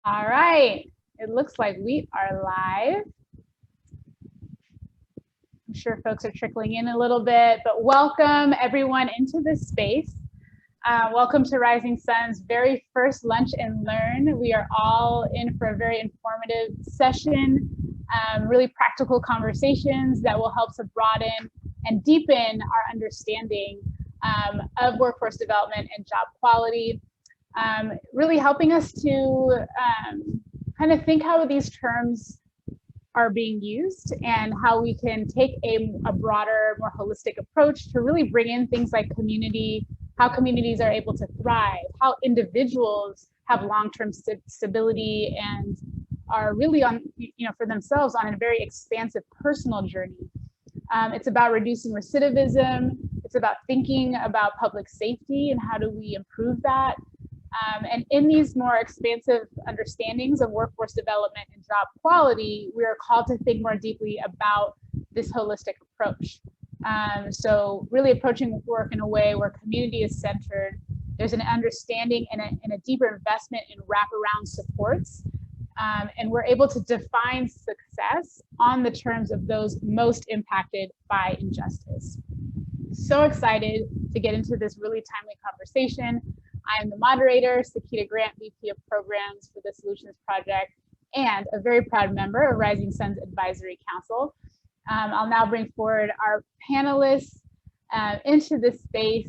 All right, it looks like we are live. I'm sure folks are trickling in a little bit, but welcome everyone into this space. Welcome to Rising Sun's very first Lunch and Learn. We are all in for a very informative session, really practical conversations that will help to broaden and deepen our understanding of workforce development and job quality. Really helping us to kind of think how these terms are being used and how we can take a broader, more holistic approach to really bring in things like community, how communities are able to thrive, how individuals have long-term stability and are really on, for themselves on a very expansive personal journey. It's about reducing recidivism. It's about thinking about public safety and how do we improve that. And in these more expansive understandings of workforce development and job quality, we are called to think more deeply about this holistic approach. So really approaching work in a way where community is centered, there's an understanding and a deeper investment in wraparound supports, and we're able to define success on the terms of those most impacted by injustice. So excited to get into this really timely conversation. I am the moderator, Sekita Grant, VP of Programs for the Solutions Project, and a very proud member of Rising Sun's Advisory Council. I'll now bring forward our panelists into this space.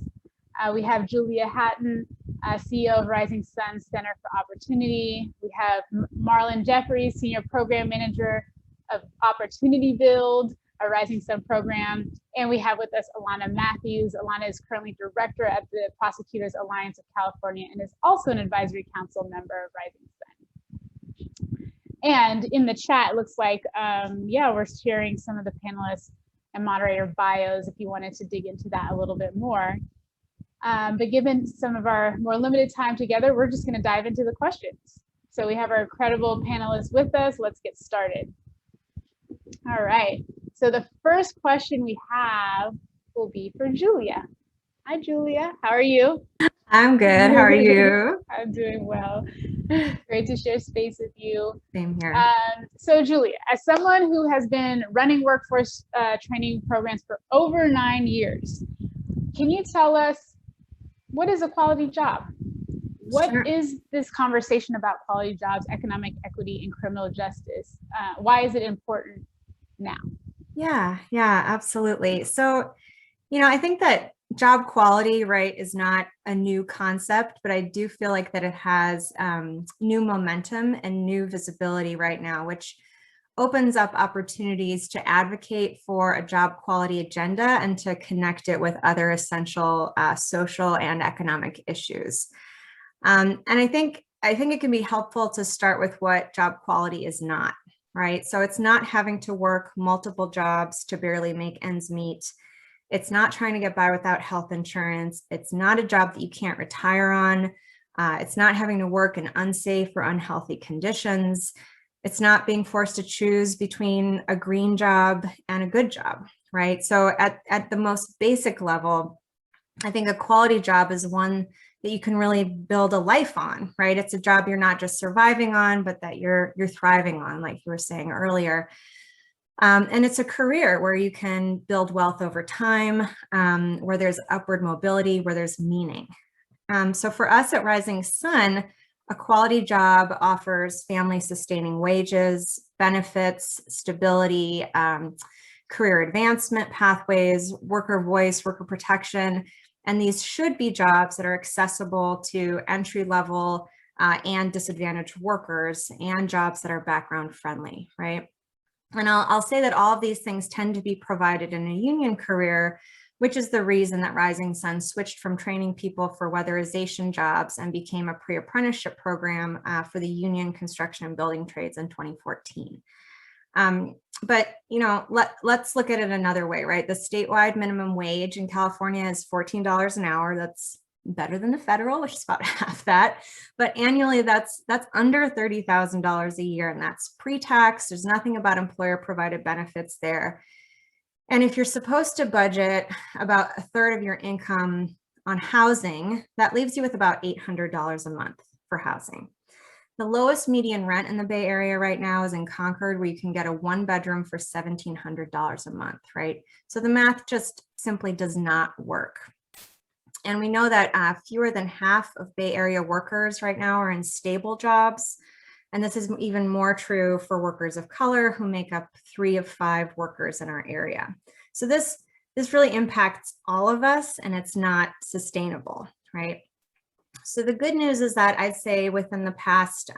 We have Julia Hatton, CEO of Rising Sun Center for Opportunity. We have Marlin Jeffries, Senior Program Manager of Opportunity Build, a Rising Sun program. And we have with us Alana Mathews. Alana is currently Director at the Prosecutors Alliance of California and is also an Advisory Council member of Rising Sun. And in the chat, it looks like, we're sharing some of the panelists and moderator bios if you wanted to dig into that a little bit more. But given some of our more limited time together, we're just going to dive into the questions. So we have our incredible panelists with us. Let's get started. All right. So the first question we have will be for Julia. Hi, Julia. How are you? I'm good. How are you? I'm doing well. Great to share space with you. Same here. So Julia, as someone who has been running workforce training programs for over 9 years, can you tell us what is a quality job? What is this conversation about quality jobs, economic equity, and criminal justice? Why is it important now? Yeah, absolutely. So, I think that job quality, right, is not a new concept, but I do feel like that it has new momentum and new visibility right now, which opens up opportunities to advocate for a job quality agenda and to connect it with other essential social and economic issues. And I think it can be helpful to start with what job quality is not. Right? So it's not having to work multiple jobs to barely make ends meet. It's not trying to get by without health insurance. It's not a job that you can't retire on. It's not having to work in unsafe or unhealthy conditions. It's not being forced to choose between a green job and a good job, right? So at the most basic level, I think a quality job is one that you can really build a life on, right? It's a job you're not just surviving on, but that you're thriving on, like you were saying earlier. And it's a career where you can build wealth over time, where there's upward mobility, where there's meaning. So for us at Rising Sun, a quality job offers family sustaining wages, benefits, stability, career advancement pathways, worker voice, worker protection. And these should be jobs that are accessible to entry-level and disadvantaged workers, and jobs that are background friendly, right? And I'll say that all of these things tend to be provided in a union career, which is the reason that Rising Sun switched from training people for weatherization jobs and became a pre-apprenticeship program for the union construction and building trades in 2014. But, let's look at it another way, right? The statewide minimum wage in California is $14 an hour. That's better than the federal, which is about half that. But annually, that's under $30,000 a year, and that's pre-tax. There's nothing about employer-provided benefits there. And if you're supposed to budget about a third of your income on housing, that leaves you with about $800 a month for housing. The lowest median rent in the Bay Area right now is in Concord, where you can get a 1-bedroom for $1,700 a month, right? So the math just simply does not work. And we know that fewer than half of Bay Area workers right now are in stable jobs. And this is even more true for workers of color, who make up 3 of 5 workers in our area. So this really impacts all of us, and it's not sustainable, right? So the good news is that I'd say within the past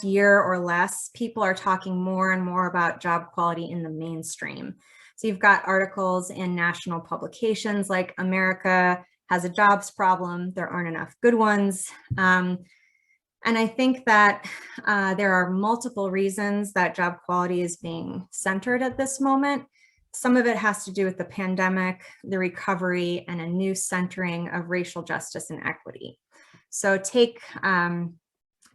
year or less, people are talking more and more about job quality in the mainstream. So you've got articles in national publications like America Has a Jobs Problem, There Aren't Enough Good Ones. And I think that there are multiple reasons that job quality is being centered at this moment. Some of it has to do with the pandemic, the recovery, and a new centering of racial justice and equity. So take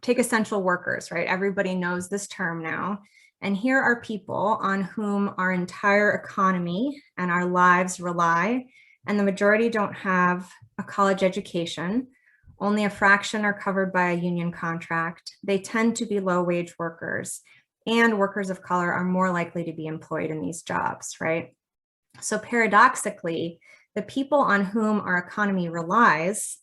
essential workers, right? Everybody knows this term now. And here are people on whom our entire economy and our lives rely, and the majority don't have a college education. Only a fraction are covered by a union contract. They tend to be low-wage workers, and workers of color are more likely to be employed in these jobs, right? So paradoxically, the people on whom our economy relies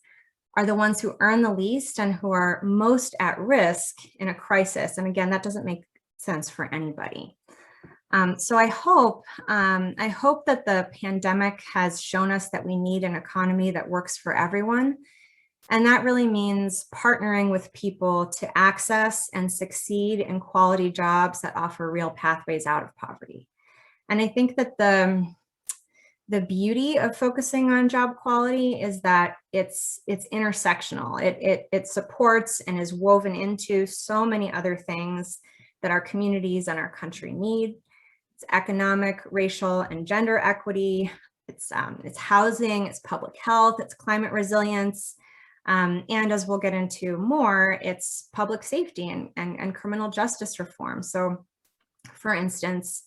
are the ones who earn the least and who are most at risk in a crisis. And again, that doesn't make sense for anybody. So I hope that the pandemic has shown us that we need an economy that works for everyone. And that really means partnering with people to access and succeed in quality jobs that offer real pathways out of poverty. And I think that the beauty of focusing on job quality is that it's intersectional. It supports and is woven into so many other things that our communities and our country need. It's economic, racial, and gender equity. It's housing, it's public health, it's climate resilience. And as we'll get into more, it's public safety and criminal justice reform. So for instance,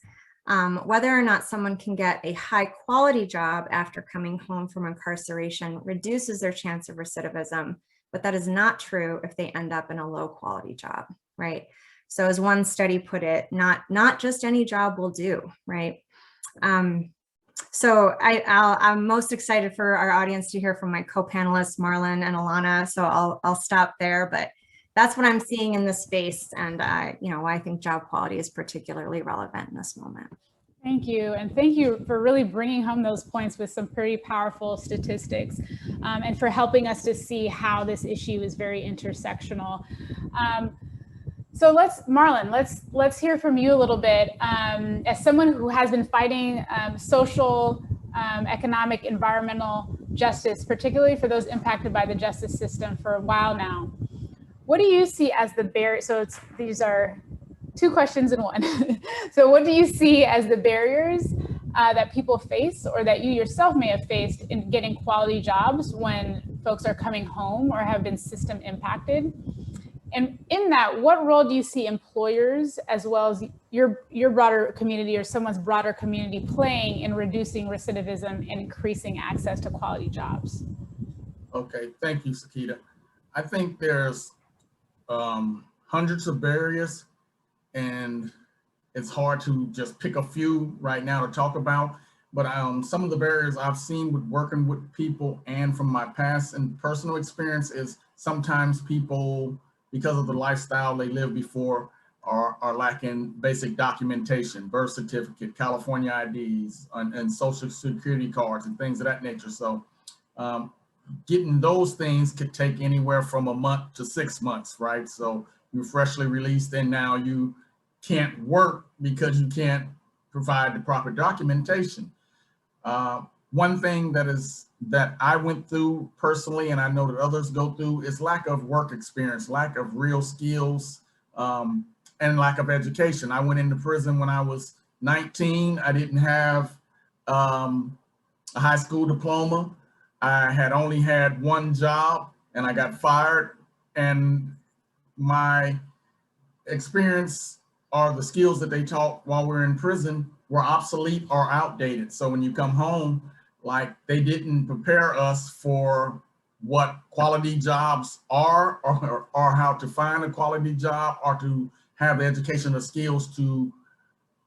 whether or not someone can get a high quality job after coming home from incarceration reduces their chance of recidivism, but that is not true if they end up in a low quality job, right? So as one study put it, not just any job will do, right? So I'm most excited for our audience to hear from my co-panelists, Marlin and Alana. So I'll stop there, but that's what I'm seeing in this space, and why I think job quality is particularly relevant in this moment. Thank you, and thank you for really bringing home those points with some pretty powerful statistics, and for helping us to see how this issue is very intersectional. So Marlin, let's hear from you a little bit. As someone who has been fighting social, economic, environmental justice, particularly for those impacted by the justice system for a while now, what do you see as the barrier? So these are 2 questions in one. So what do you see as the barriers that people face, or that you yourself may have faced in getting quality jobs when folks are coming home or have been system impacted? And in that, what role do you see employers, as well as your broader community or someone's broader community, playing in reducing recidivism and increasing access to quality jobs? Okay, thank you, Sekita. I think there's hundreds of barriers, and it's hard to just pick a few right now to talk about. But some of the barriers I've seen with working with people, and from my past and personal experience, is sometimes people, because of the lifestyle they lived before, are lacking basic documentation, birth certificate, California IDs, and social security cards and things of that nature. So getting those things could take anywhere from a month to 6 months, right? So you're freshly released and now you can't work because you can't provide the proper documentation. One thing that I went through personally, and I know that others go through, is lack of work experience, lack of real skills, and lack of education. I went into prison when I was 19. I didn't have a high school diploma. I had only had one job, and I got fired. And my experience, or the skills that they taught while we were in prison, were obsolete or outdated. So when you come home, like, they didn't prepare us for what quality jobs are, or how to find a quality job, or to have the educational skills to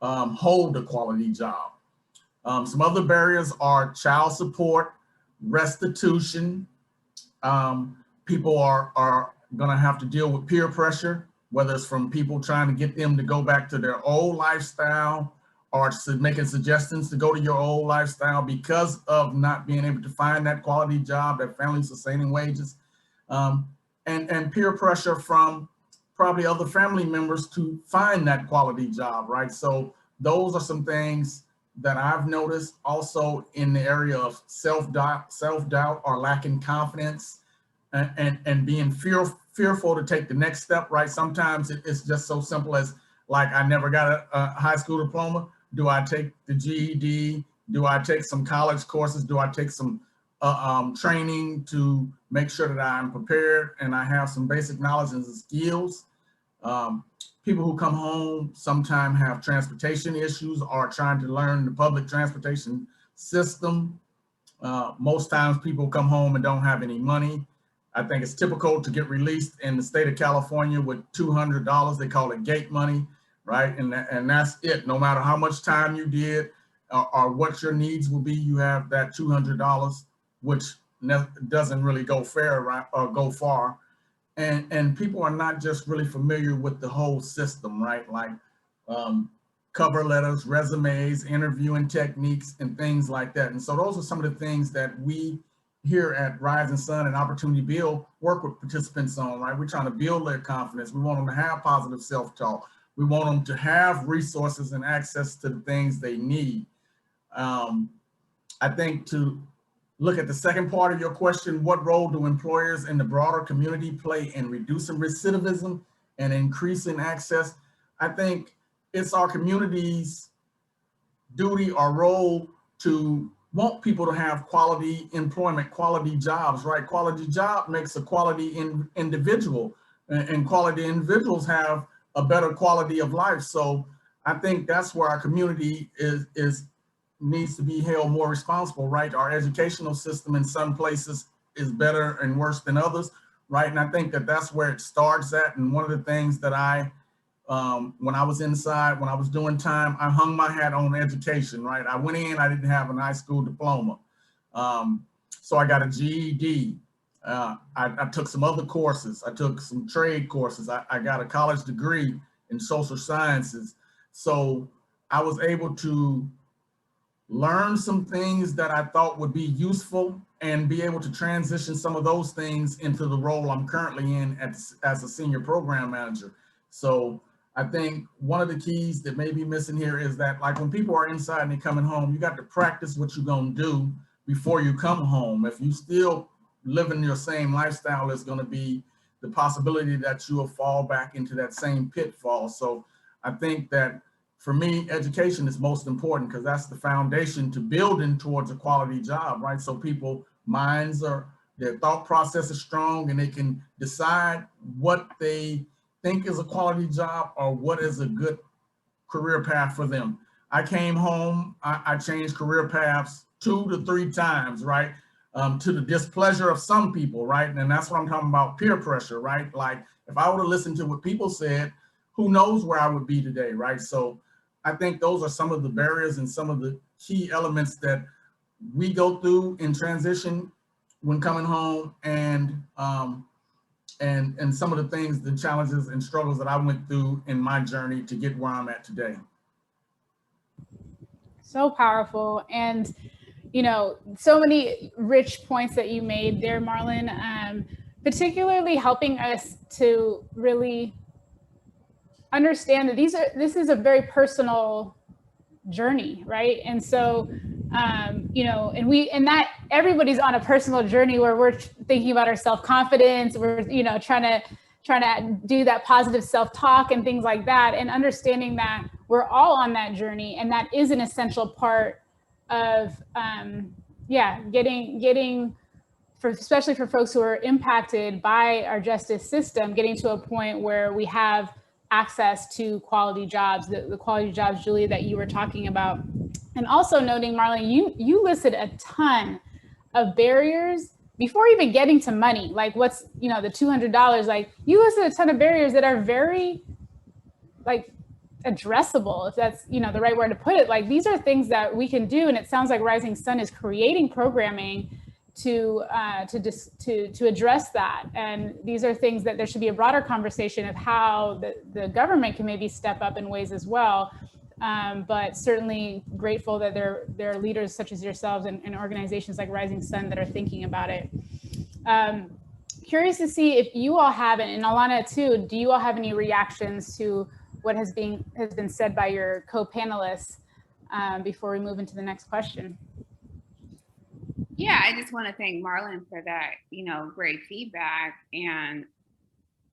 hold a quality job. Some other barriers are child support, restitution. People are gonna have to deal with peer pressure, whether it's from people trying to get them to go back to their old lifestyle, or making suggestions to go to your old lifestyle because of not being able to find that quality job, that family sustaining wages, and peer pressure from probably other family members to find that quality job, right? So those are some things that I've noticed. Also in the area of self-doubt or lacking confidence, and being fearful to take the next step, right? Sometimes it's just so simple as, like, I never got a high school diploma. Do I take the GED? Do I take some college courses? Do I take some training to make sure that I'm prepared and I have some basic knowledge and skills? People who come home sometimes have transportation issues or trying to learn the public transportation system. Most times people come home and don't have any money. I think it's typical to get released in the state of California with $200. They call it gate money, right? And that's it. No matter how much time you did or what your needs will be, you have that $200, which doesn't really go fair, right, or go far. And people are not just really familiar with the whole system, right? Like cover letters, resumes, interviewing techniques, and things like that. And so those are some of the things that we here at Rising Sun and Opportunity Build work with participants on, right? We're trying to build their confidence. We want them to have positive self-talk. We want them to have resources and access to the things they need. I think to look at the second part of your question, what role do employers and the broader community play in reducing recidivism and increasing access? I think it's our community's duty or role to want people to have quality employment, quality jobs, right? Quality job makes a quality individual, and quality individuals have a better quality of life. So I think that's where our community needs to be held more responsible, right? Our educational system in some places is better and worse than others, right? And I think that that's where it starts at. And one of the things that when I was inside, when I was doing time, I hung my hat on education, right? I went in, I didn't have a high school diploma. So I got a GED. I took some other courses. I took some trade courses. I got a college degree in social sciences. So I was able to learn some things that I thought would be useful and be able to transition some of those things into the role I'm currently in as a senior program manager. So I think one of the keys that may be missing here is that, like, when people are inside and they're coming home, you got to practice what you're gonna do before you come home. If you still living your same lifestyle, is gonna be the possibility that you will fall back into that same pitfall. So I think that for me, education is most important because that's the foundation to building towards a quality job, right? So people minds their thought process is strong and they can decide what they think is a quality job or what is a good career path for them. I came home, I changed career paths 2 to 3 times, right? To the displeasure of some people, right? And that's what I'm talking about, peer pressure, right? Like, if I would have listened to what people said, who knows where I would be today, right? So I think those are some of the barriers and some of the key elements that we go through in transition when coming home, and some of the things, the challenges and struggles that I went through in my journey to get where I'm at today. So powerful. And, you know, so many rich points that you made there, Marlin, particularly helping us to really understand that this is a very personal journey, right? And so, you know, and that everybody's on a personal journey where we're thinking about our self-confidence, we're, you know, trying to do that positive self-talk and things like that, and understanding that we're all on that journey, and that is an essential part of, getting especially for folks who are impacted by our justice system, getting to a point where we have access to quality jobs, the quality jobs, Julia, that you were talking about. And also noting, Marlin, you listed a ton of barriers before even getting to money, like what's, you know, the $200, like you listed a ton of barriers that are very like addressable, if that's, you know, the right word to put it. Like these are things that we can do. And it sounds like Rising Sun is creating programming to address that. And these are things that there should be a broader conversation of how the government can maybe step up in ways as well. But certainly grateful that there are leaders such as yourselves and organizations like Rising Sun that are thinking about it. Curious to see if you all have, and Alana too, do you all have any reactions to what has been said by your co-panelists before we move into the next question? Yeah, I just want to thank Marlin for that, you know, great feedback. And,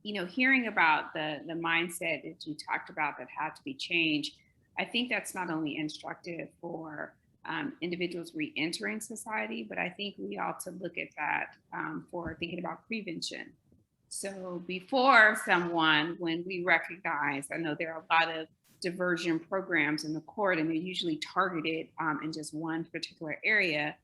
you know, hearing about the mindset that you talked about that had to be changed, I think that's not only instructive for individuals re-entering society, but I think we ought to look at that for thinking about prevention. So before someone, when we recognize, I know there are a lot of diversion programs in the court and they're usually targeted in just one particular area.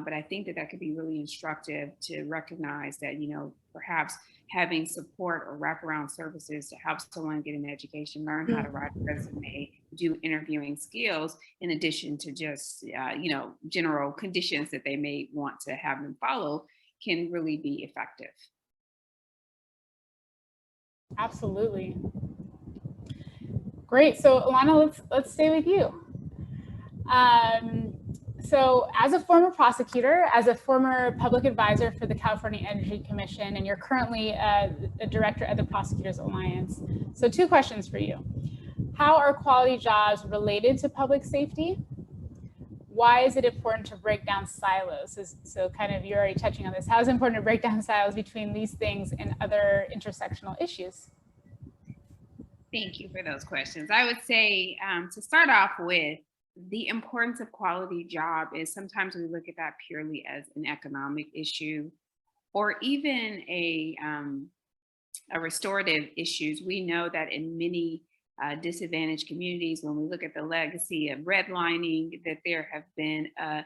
But I think that could be really instructive to recognize that, you know, perhaps having support or wraparound services to help someone get an education, learn how to write a resume, do interviewing skills, in addition to just, you know, general conditions that they may want to have them follow, can really be effective. Absolutely. Great. So Alana, let's stay with you. So as a former prosecutor, as a former public advisor for the California Energy Commission, and you're currently a director at the Prosecutors Alliance. So 2 questions for you. How are quality jobs related to public safety? Why is it important to break down silos? So kind of, you're already touching on this. How is it important to break down silos between these things and other intersectional issues? Thank you for those questions. I would say to start off with, the importance of quality job is sometimes we look at that purely as an economic issue or even a restorative issues. We know that in many disadvantaged communities, when we look at the legacy of redlining, that there have been a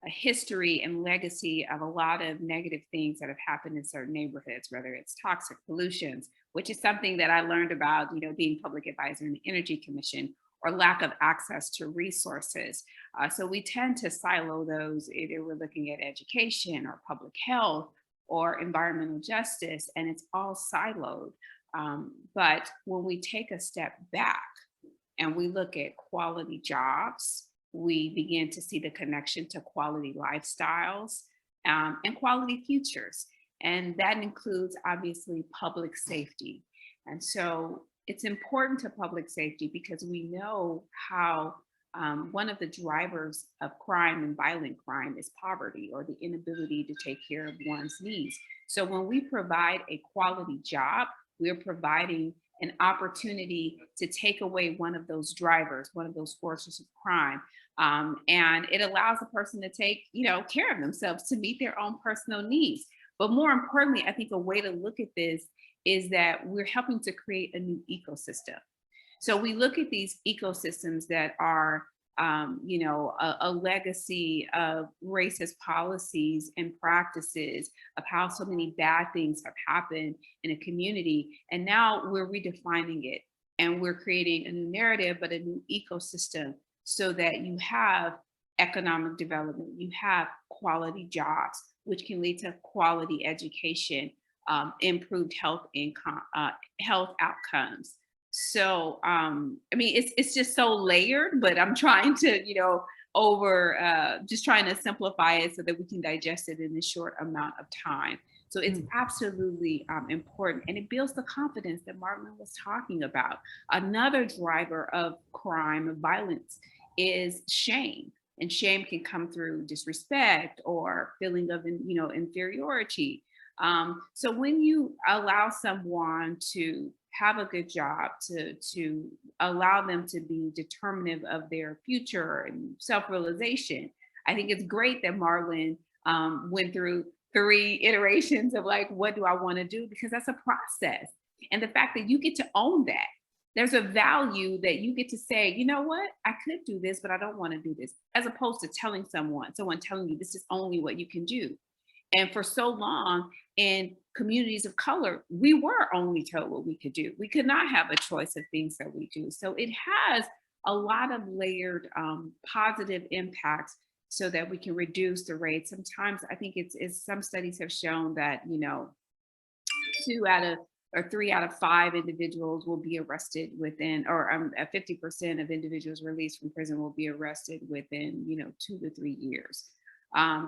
history and legacy of a lot of negative things that have happened in certain neighborhoods, whether it's toxic pollutions, which is something that I learned about, you know, being public advisor in the Energy Commission, or lack of access to resources. So we tend to silo those, either we're looking at education or public health or environmental justice, and it's all siloed. But when we take a step back and we look at quality jobs, we begin to see the connection to quality lifestyles and quality futures. And that includes obviously public safety. And so it's important to public safety because we know how one of the drivers of crime and violent crime is poverty or the inability to take care of one's needs. So when we provide a quality job, we're providing an opportunity to take away one of those drivers, one of those forces of crime. And it allows a person to take, you know, care of themselves to meet their own personal needs. But more importantly, I think a way to look at this is that we're helping to create a new ecosystem. So we look at these ecosystems that are, you know, a legacy of racist policies and practices, of how so many bad things have happened in a community. And now we're redefining it and we're creating a new narrative, but a new ecosystem so that you have economic development, you have quality jobs, which can lead to quality education, improved health outcomes. So, I mean, it's just so layered, but I'm trying to, you know, just trying to simplify it so that we can digest it in a short amount of time. So it's absolutely important, and it builds the confidence that Marlin was talking about. Another driver of crime, of violence, is shame. And shame can come through disrespect or feeling of, you know, inferiority. So when you allow someone to have a good job, to allow them to be determinative of their future and self-realization, I think it's great that Marlin went through 3 iterations of like, what do I want to do? Because that's a process. And the fact that you get to own that, there's a value that you get to say, you know what, I could do this, but I don't want to do this, as opposed to telling someone telling you this is only what you can do. And for so long in communities of color, we were only told what we could do. We could not have a choice of things that we do. So it has a lot of layered positive impacts so that we can reduce the rate. Sometimes I think it's some studies have shown that, you know, 2 out of or 3 out of 5 individuals will be arrested within, or 50% of individuals released from prison will be arrested within, you know, 2 to 3 years.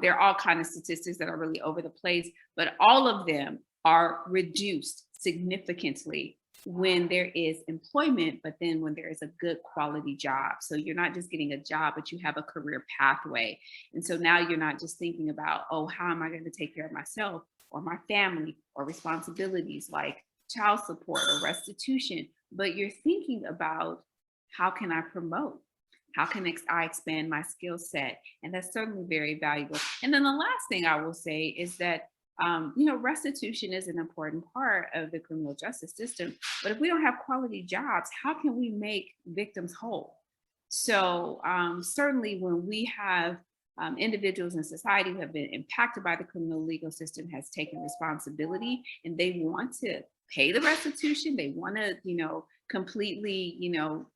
There are all kinds of statistics that are really over the place, but all of them are reduced significantly when there is employment, but then when there is a good quality job. So you're not just getting a job, but you have a career pathway. And so now you're not just thinking about, oh, how am I going to take care of myself or my family or responsibilities like child support or restitution, but you're thinking about how can I promote? How can I expand my skill set? And that's certainly very valuable. And then the last thing I will say is that, you know, restitution is an important part of the criminal justice system, but if we don't have quality jobs, how can we make victims whole? So certainly when we have individuals in society who have been impacted by the criminal legal system has taken responsibility and they want to pay the restitution, they want to, you know, completely, you know,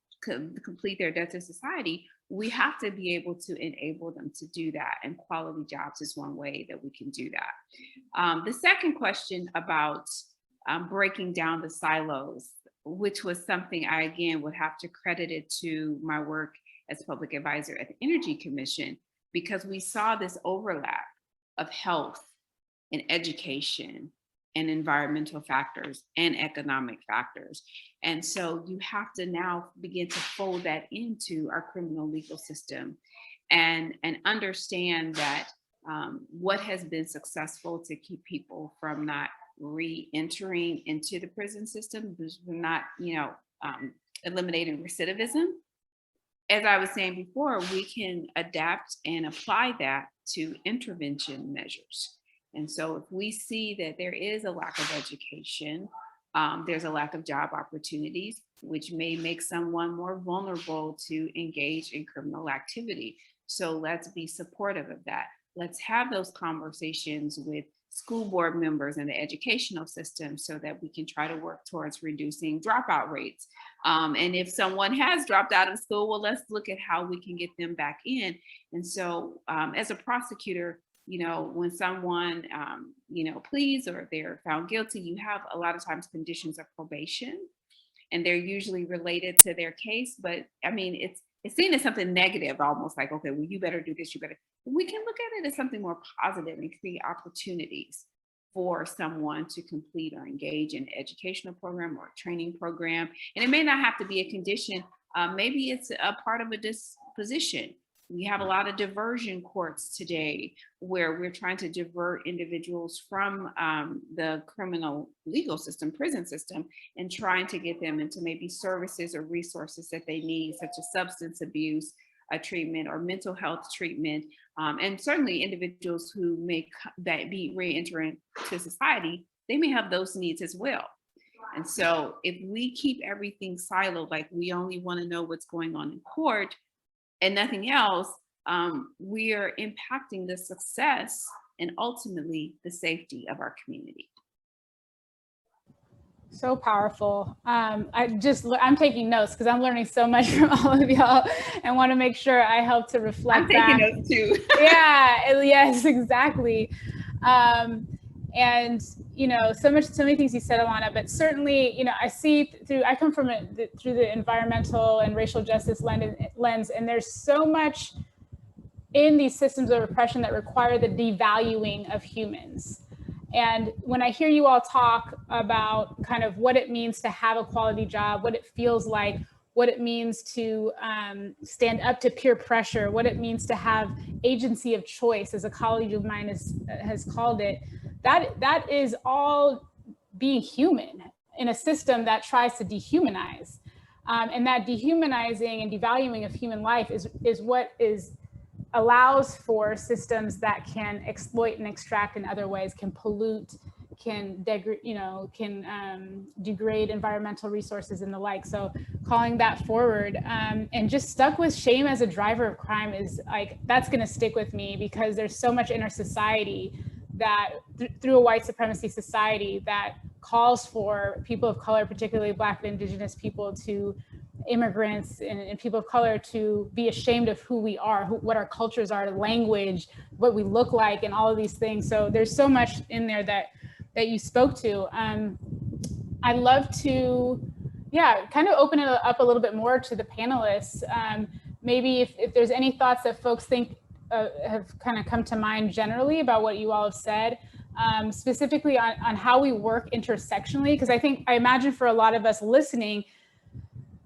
complete their debt to society, we have to be able to enable them to do that. And quality jobs is one way that we can do that. The second question about breaking down the silos, which was something I, again, would have to credit it to my work as public advisor at the Energy Commission, because we saw this overlap of health and education and environmental factors and economic factors. And so you have to now begin to fold that into our criminal legal system and understand that what has been successful to keep people from not re-entering into the prison system, because we're not, you know, eliminating recidivism. As I was saying before, we can adapt and apply that to intervention measures. And so if we see that there is a lack of education, there's a lack of job opportunities, which may make someone more vulnerable to engage in criminal activity. So let's be supportive of that. Let's have those conversations with school board members and the educational system so that we can try to work towards reducing dropout rates. And if someone has dropped out of school, well, let's look at how we can get them back in. And so as a prosecutor, you know, when someone, you know, pleads or they're found guilty, you have a lot of times conditions of probation, and they're usually related to their case. But I mean, it's seen as something negative, almost like, okay, well, you better do this, you better. We can look at it as something more positive and create opportunities for someone to complete or engage in an educational program or a training program. And it may not have to be a condition. Maybe it's a part of a disposition. We have a lot of diversion courts today where we're trying to divert individuals from the criminal legal system, prison system, and trying to get them into maybe services or resources that they need, such as substance abuse treatment or mental health treatment. And certainly individuals who may be re-entering to society, they may have those needs as well. And so if we keep everything siloed, like we only want to know what's going on in court, and nothing else, we are impacting the success and ultimately the safety of our community. So powerful. I'm taking notes because I'm learning so much from all of y'all and want to make sure I help to reflect back. I'm taking notes too. Yeah, yes, exactly. And, you know, so many things you said, Alana, but certainly, you know, I come from it through the environmental and racial justice lens, and there's so much in these systems of repression that require the devaluing of humans. And when I hear you all talk about kind of what it means to have a quality job, what it feels like, what it means to stand up to peer pressure, what it means to have agency of choice, as a colleague of mine has called it, that is all being human in a system that tries to dehumanize. And that dehumanizing and devaluing of human life is what allows for systems that can exploit and extract in other ways, can pollute, can degrade environmental resources and the like. So calling that forward and just stuck with shame as a driver of crime is like, that's going to stick with me, because there's so much in our society that through a white supremacy society that calls for people of color, particularly Black and Indigenous people, to immigrants and people of color to be ashamed of who we are, what our cultures are, language, what we look like, and all of these things. So there's so much in there that you spoke to. I'd love to, kind of open it up a little bit more to the panelists. Maybe if there's any thoughts that folks think have kind of come to mind generally about what you all have said, specifically on how we work intersectionally, because I imagine for a lot of us listening,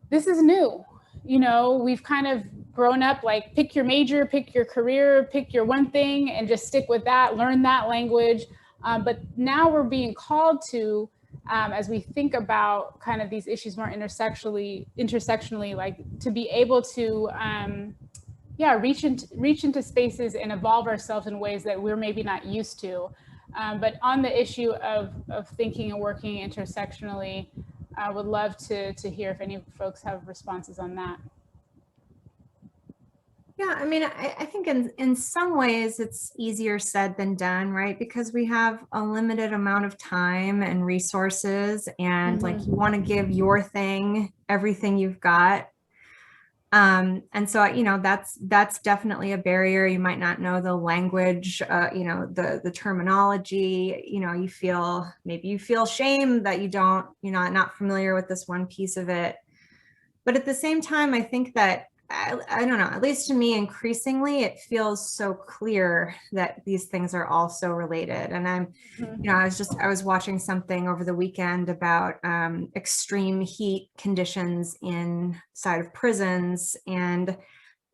this is new. You know, we've kind of grown up like, pick your major, pick your career, pick your one thing and just stick with that, learn that language. But now we're being called to, as we think about kind of these issues more intersectionally, like to be able to, reach into spaces and evolve ourselves in ways that we're maybe not used to. But on the issue of thinking and working intersectionally, I would love to hear if any folks have responses on that. Yeah, I mean, I think in some ways it's easier said than done, right? Because we have a limited amount of time and resources, and like you want to give your thing everything you've got. And so, you know, that's definitely a barrier. You might not know the language, you know, the terminology, you know, maybe you feel shame that you're not familiar with this one piece of it. But at the same time, I think that, I don't know, at least to me, increasingly, it feels so clear that these things are also related. And you know, I was watching something over the weekend about extreme heat conditions inside of prisons. And,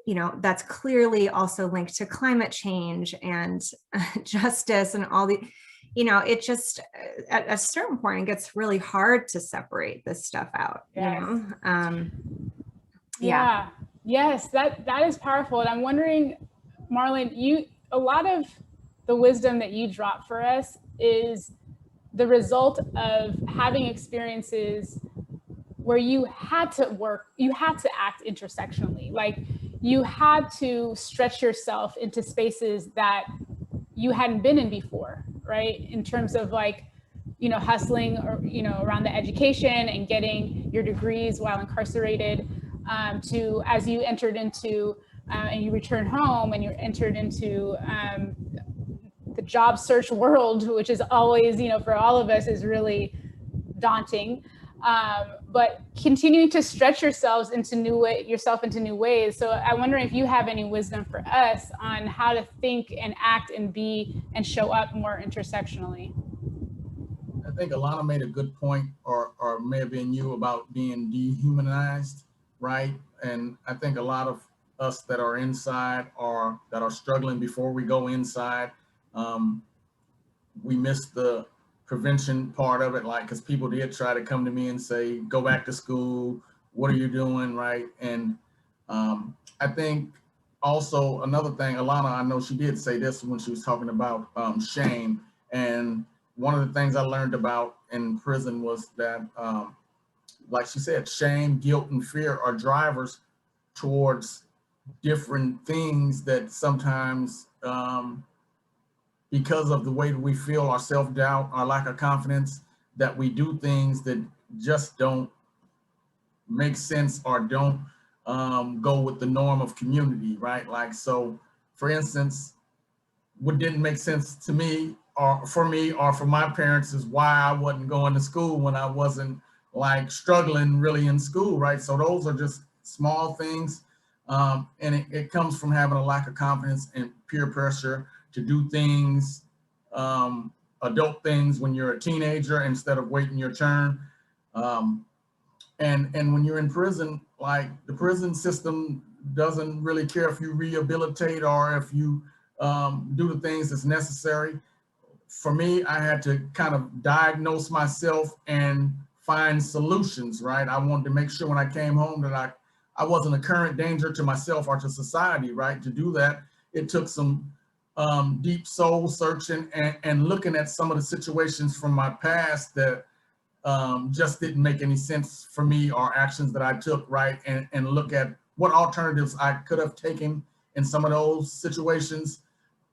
you know, that's clearly also linked to climate change and justice and all the, you know, it just, at a certain point, it gets really hard to separate this stuff out, Yes. you know? Yes, that is powerful. And I'm wondering, Marlin, a lot of the wisdom that you drop for us is the result of having experiences where you had to act intersectionally. Like you had to stretch yourself into spaces that you hadn't been in before, right? In terms of like, you know, hustling or, you know, around the education and getting your degrees while incarcerated, to as you entered into and you returned home and you entered into the job search world, which is always, you know, for all of us is really daunting, but continuing to stretch yourself into new ways. So I'm wondering if you have any wisdom for us on how to think and act and be and show up more intersectionally. I think Alana made a good point, or may have been you, about being dehumanized, right? And I think a lot of us that are inside or that are struggling before we go inside, we miss the prevention part of it, like, because people did try to come to me and say, go back to school, what are you doing, right? And I think also another thing, Alana, I know she did say this when she was talking about shame. And one of the things I learned about in prison was that, like she said, shame, guilt, and fear are drivers towards different things that sometimes, because of the way that we feel, our self-doubt, our lack of confidence, that we do things that just don't make sense or don't go with the norm of community, right? Like, so for instance, what didn't make sense to me or for my parents is why I wasn't going to school when I wasn't like struggling really in school, right? So those are just small things. And it comes from having a lack of confidence and peer pressure to do things, adult things when you're a teenager instead of waiting your turn. And when you're in prison, like the prison system doesn't really care if you rehabilitate or if you do the things that's necessary. For me, I had to kind of diagnose myself and find solutions, right? I wanted to make sure when I came home that I wasn't a current danger to myself or to society, right? To do that, it took some deep soul searching and looking at some of the situations from my past that just didn't make any sense for me, or actions that I took, right? And look at what alternatives I could have taken in some of those situations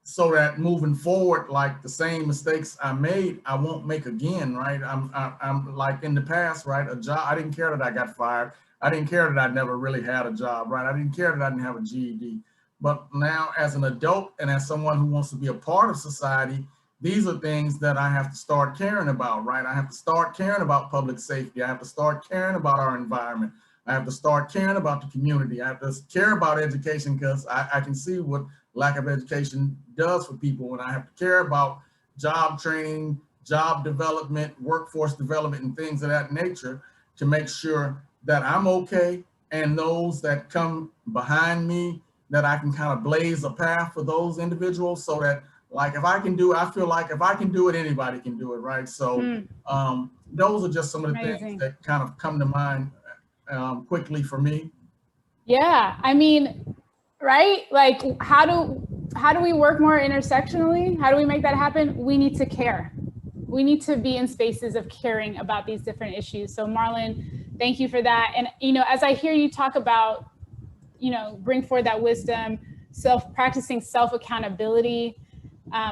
so that moving forward, like the same mistakes I made, I won't make again, right? I'm like in the past, right? A job, I didn't care that I got fired. I didn't care that I never really had a job, right? I didn't care that I didn't have a GED. But now as an adult and as someone who wants to be a part of society, these are things that I have to start caring about, right? I have to start caring about public safety. I have to start caring about our environment. I have to start caring about the community. I have to care about education because I can see what lack of education does for people. And I have to care about job training, job development, workforce development, and things of that nature to make sure that I'm okay, and those that come behind me, that I can kind of blaze a path for those individuals, so that, like, if I can do it, I feel like if I can do it, anybody can do it, right? So those are just some of the things that kind of come to mind quickly for me. Yeah, I mean, right? Like, how do we work more intersectionally? How do we make that happen? We need to care. We need to be in spaces of caring about these different issues. So Marlin, thank you for that. And, you know, as I hear you talk about, you know, bring forward that wisdom, practicing self-accountability,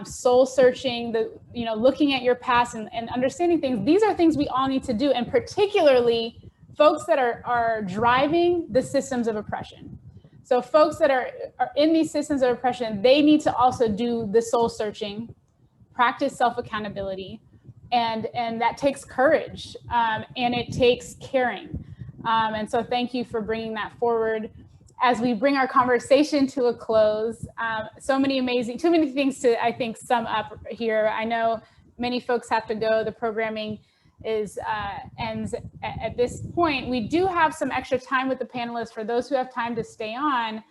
soul searching, you know, looking at your past and understanding things. These are things we all need to do. And particularly folks that are driving the systems of oppression. So folks that are in these systems of oppression, they need to also do the soul searching, practice self-accountability, and that takes courage, and it takes caring. And so thank you for bringing that forward. As we bring our conversation to a close, too many things to, I think, sum up here. I know many folks have to go. The programming ends at this point. We do have some extra time with the panelists. For those who have time to stay on,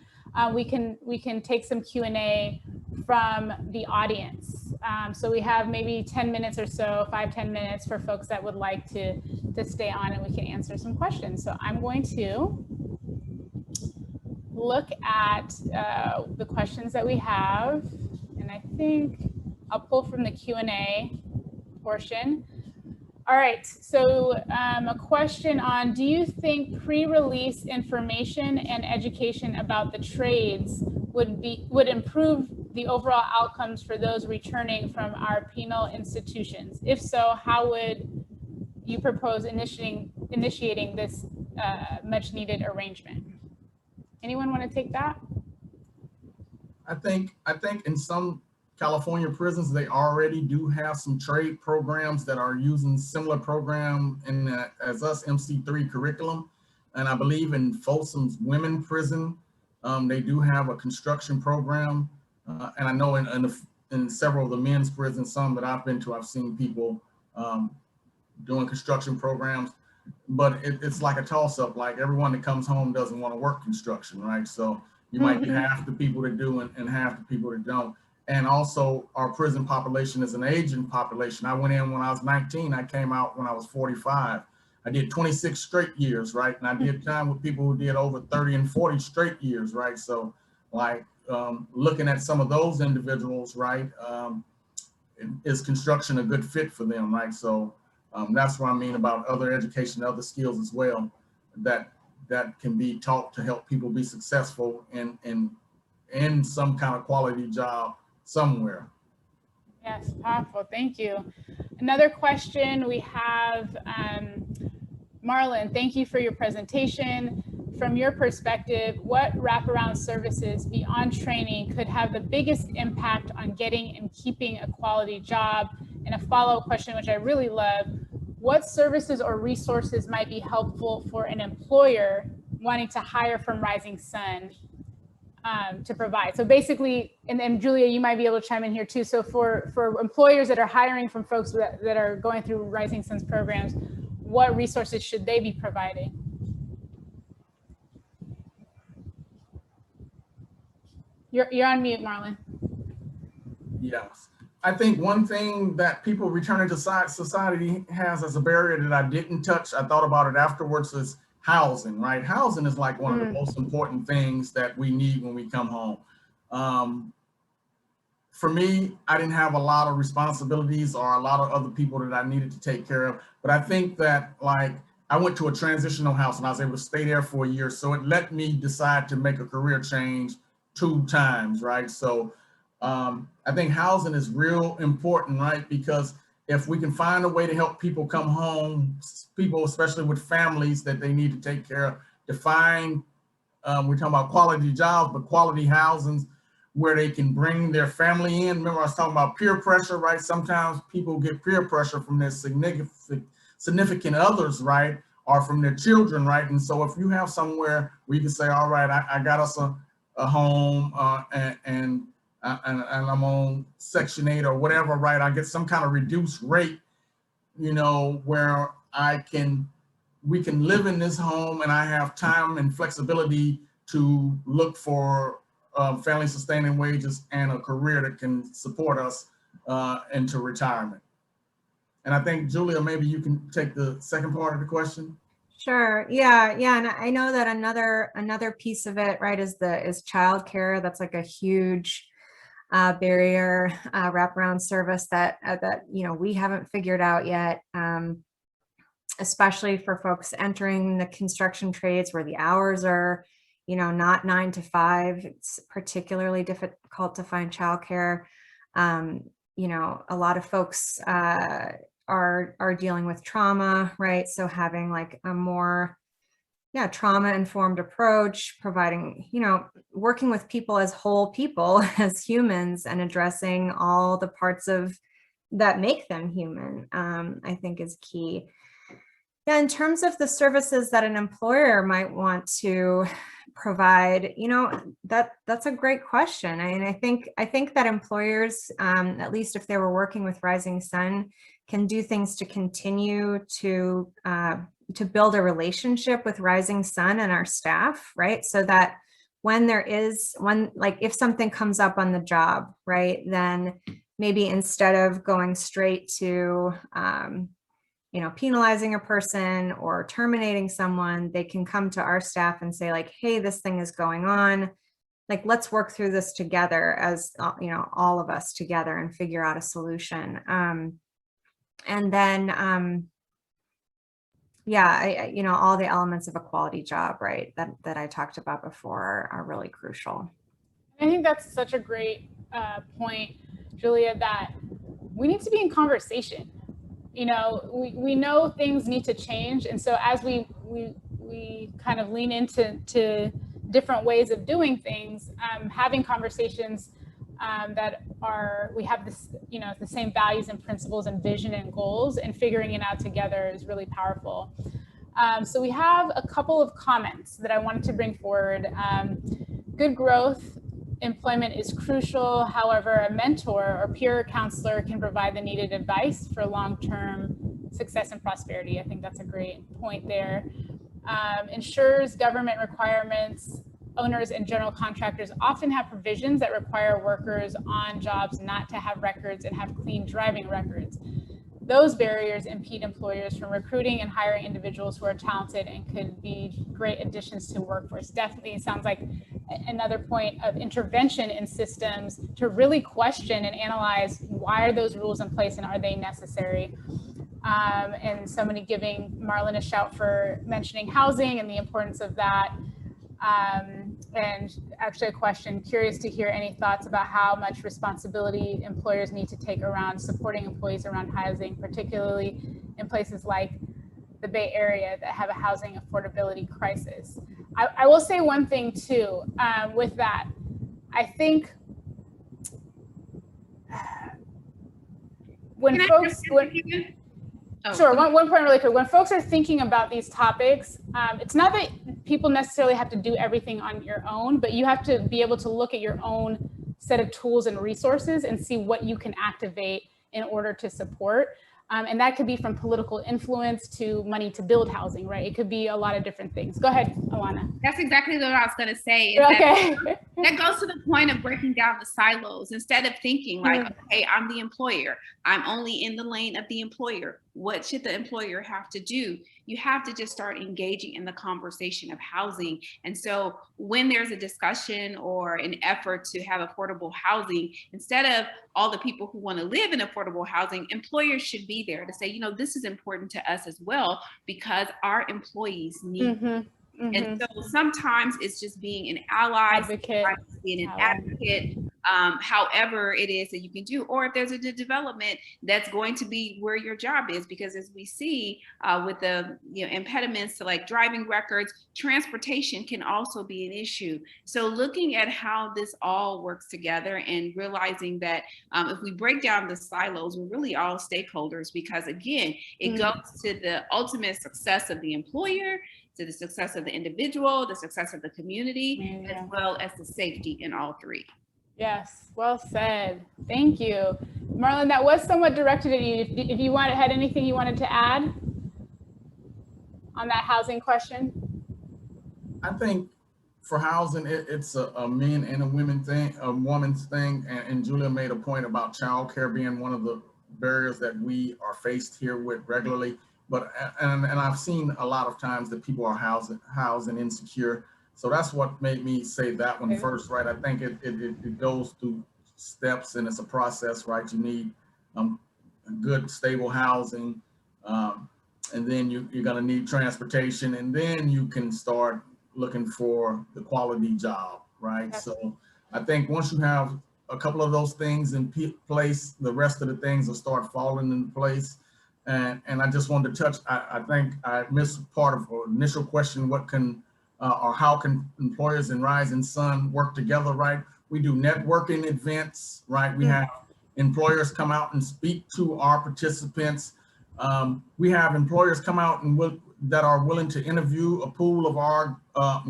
we can take some Q&A from the audience. So we have maybe 10 minutes or so, 5-10 minutes for folks that would like to stay on, and we can answer some questions. So I'm going to look at the questions that we have, and I think I'll pull from the Q&A portion. All right, so a question on, do you think pre-release information and education about the trades would improve the overall outcomes for those returning from our penal institutions? If so, how would you propose initiating this much needed arrangement? Anyone want to take that? I think in some California prisons, they already do have some trade programs that are using similar program as us MC3 curriculum. And I believe in Folsom's women prison, they do have a construction program. And I know in several of the men's prisons, some that I've been to, I've seen people doing construction programs, but it's like a toss up. Like, everyone that comes home doesn't want to work construction, right? So you might get half the people that do and half the people that don't. And also, our prison population is an aging population. I went in when I was 19, I came out when I was 45. I did 26 straight years, right? And I did time with people who did over 30 and 40 straight years, right? So, like, looking at some of those individuals, right, is construction a good fit for them, right? So that's what I mean about other education, other skills as well, that can be taught to help people be successful in some kind of quality job somewhere. Yes, powerful. Thank you. Another question we have, Marlin, thank you for your presentation. From your perspective, what wraparound services beyond training could have the biggest impact on getting and keeping a quality job? And a follow-up question, which I really love, what services or resources might be helpful for an employer wanting to hire from Rising Sun to provide? So basically, and then Julia, you might be able to chime in here too. So for employers that are hiring from folks that are going through Rising Sun's programs, what resources should they be providing? You're on mute, Marlin. Yes. I think one thing that people returning to society has as a barrier that I didn't touch, I thought about it afterwards, is housing, right? Housing is like one of the most important things that we need when we come home. For me, I didn't have a lot of responsibilities or a lot of other people that I needed to take care of. But I think that, like, I went to a transitional house and I was able to stay there for a year. So it let me decide to make a career change 2 times, right? So I think housing is real important, right? Because if we can find a way to help people come home, people, especially with families that they need to take care of, define, we're talking about quality jobs, but quality housings where they can bring their family in. Remember I was talking about peer pressure, right? Sometimes people get peer pressure from their significant others, right? Or from their children, right? And so if you have somewhere where you can say, all right, I got us a home and I'm on Section 8 or whatever, right? I get some kind of reduced rate, you know, where we can live in this home and I have time and flexibility to look for family sustaining wages and a career that can support us into retirement. And I think, Julia, maybe you can take the second part of the question. Sure. Yeah. And I know that another piece of it, right, is childcare. That's like a huge barrier, wraparound service that you know, we haven't figured out yet, especially for folks entering the construction trades where the hours are, you know, not 9 to 5. It's particularly difficult to find childcare. You know, a lot of folks are dealing with trauma, right? So having like a more trauma-informed approach, providing, you know, working with people as whole people, as humans, and addressing all the parts of that make them human, I think is key. Yeah, in terms of the services that an employer might want to provide, you know, that's a great question. I mean, I think that employers, at least if they were working with Rising Sun, can do things to continue to build a relationship with Rising Sun and our staff, right? So that when like if something comes up on the job, right, then maybe instead of going straight to, you know, penalizing a person or terminating someone, they can come to our staff and say like, hey, this thing is going on. Like, let's work through this together as, you know, all of us together and figure out a solution. And then, yeah, you know, all the elements of a quality job, right, that I talked about before are really crucial. I think that's such a great point, Julia, that we need to be in conversation. You know, we know things need to change. And so as we kind of lean into different ways of doing things, having conversations that we have this, you know, the same values and principles and vision and goals, and figuring it out together is really powerful. So we have a couple of comments that I wanted to bring forward. Good growth employment is crucial. However, a mentor or peer counselor can provide the needed advice for long-term success and prosperity. I think that's a great point there. Insurers, government requirements, owners, and general contractors often have provisions that require workers on jobs not to have records and have clean driving records. Those barriers impede employers from recruiting and hiring individuals who are talented and could be great additions to workforce. Definitely sounds like another point of intervention in systems to really question and analyze, why are those rules in place and are they necessary? And somebody giving Marlin a shout for mentioning housing and the importance of that. And actually a question, curious to hear any thoughts about how much responsibility employers need to take around supporting employees around housing, particularly in places like the Bay Area that have a housing affordability crisis. I will say one thing too, with that. I think when folks, sure, one point really quick. When folks are thinking about these topics, it's not that people necessarily have to do everything on your own, but you have to be able to look at your own set of tools and resources and see what you can activate in order to support. And that could be from political influence to money to build housing, right? It could be a lot of different things. Go ahead, Alana. That's exactly what I was going to say. Okay. That goes to the point of breaking down the silos. Instead of thinking like, okay, I'm the employer, I'm only in the lane of the employer. What should the employer have to do? You have to just start engaging in the conversation of housing. And so when there's a discussion or an effort to have affordable housing, instead of all the people who want to live in affordable housing, employers should be there to say, you know, this is important to us as well, because our employees need And so sometimes it's just being an ally, being an advocate, however it is that you can do, or if there's a development that's going to be where your job is, because as we see with the impediments to like driving records, transportation can also be an issue. So looking at how this all works together and realizing that if we break down the silos, we're really all stakeholders, because again, it goes to the ultimate success of the employer, to the success of the individual, the success of the community, as well as the safety in all three. Yes, well said. Thank you. Marlin, that was somewhat directed at you. If you had anything you wanted to add on that housing question? I think for housing, it's a men and a women thing, a woman's thing. And Julia made a point about childcare being one of the barriers that we are faced here with regularly. But and I've seen a lot of times that people are housing insecure. So that's what made me say that one first, right? I think it goes through steps and it's a process, right? You need good, stable housing, and then you're gonna need transportation, and then you can start looking for the quality job, right? Yes. So I think once you have a couple of those things in place, the rest of the things will start falling into place. And I just wanted to touch, I think I missed part of the initial question, what can, or how can employers and Rising Sun work together, right? We do networking events, right? We have employers come out and speak to our participants. We have employers come out and that are willing to interview a pool of our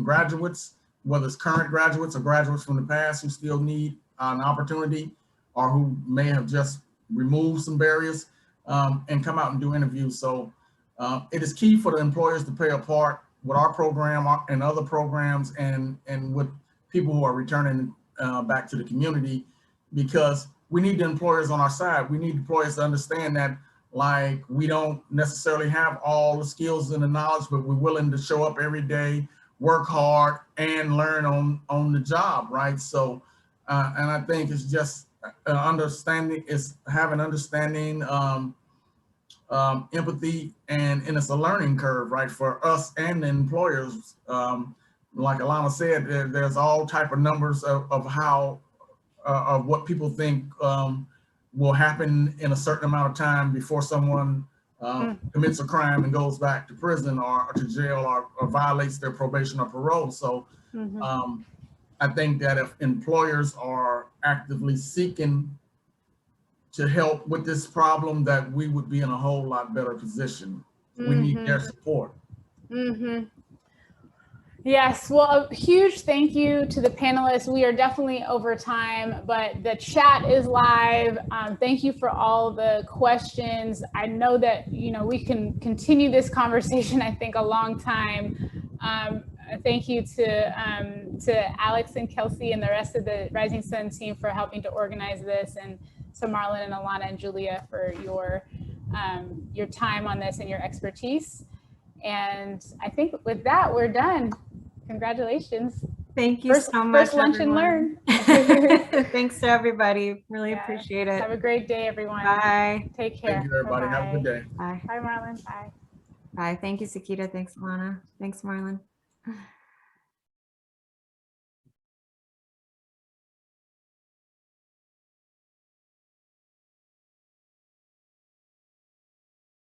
graduates, whether it's current graduates or graduates from the past who still need an opportunity or who may have just removed some barriers, and come out and do interviews. So it is key for the employers to play a part with our program and other programs and with people who are returning back to the community, because we need the employers on our side. We need employers to understand that, like, we don't necessarily have all the skills and the knowledge, but we're willing to show up every day, work hard, and learn on the job, right? So, and I think it's just understanding, it's having understanding, empathy, and it's a learning curve, right, for us and the employers. Like Alana said, there's all type of numbers of how, of what people think will happen in a certain amount of time before someone commits a crime and goes back to prison or to jail or violates their probation or parole. So I think that if employers are actively seeking to help with this problem, that we would be in a whole lot better position. We need their support. Yes, well, a huge thank you to the panelists. We are definitely over time, but the chat is live. Thank you for all the questions. I know that, we can continue this conversation, I think, a long time. Thank you to Alex and Kelsey and the rest of the Rising Sun team for helping to organize this, and to Marlin and Alana and Julia for your time on this and your expertise. And I think with that, we're done. Congratulations. Thank you so much. First lunch and learn. Thanks to everybody. Really appreciate it. Have a great day, everyone. Bye. Take care. Thank you, everybody. Bye-bye. Have a good day. Bye. Bye, Marlin. Bye. Bye. Thank you, Sekita. Thanks, Alana. Thanks, Marlin.